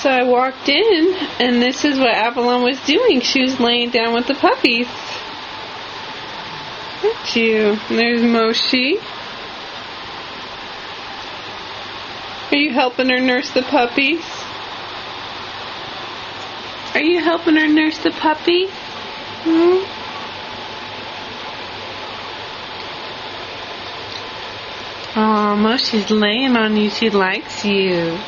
So I walked in, and this is what Avalon was doing. She was laying down with the puppies. Look at you. And there's Moshi. Are you helping her nurse the puppies? Are you helping her nurse the puppy? Oh, Moshi's laying on you. She likes you.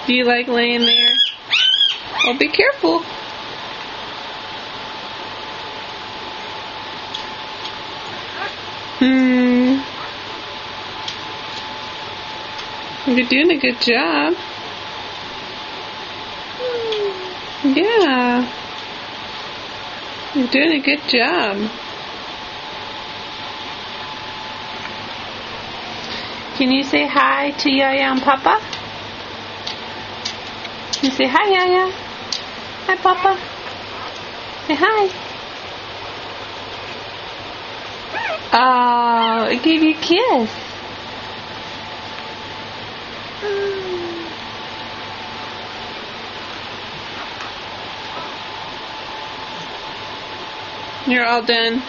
Do you like laying there? Oh, be careful. You're doing a good job. Yeah. You're doing a good job. Can you say hi to Yaya and Papa? Can you say hi, Yaya? Hi, Papa. Say hi. Oh, it gave you a kiss. You're all done.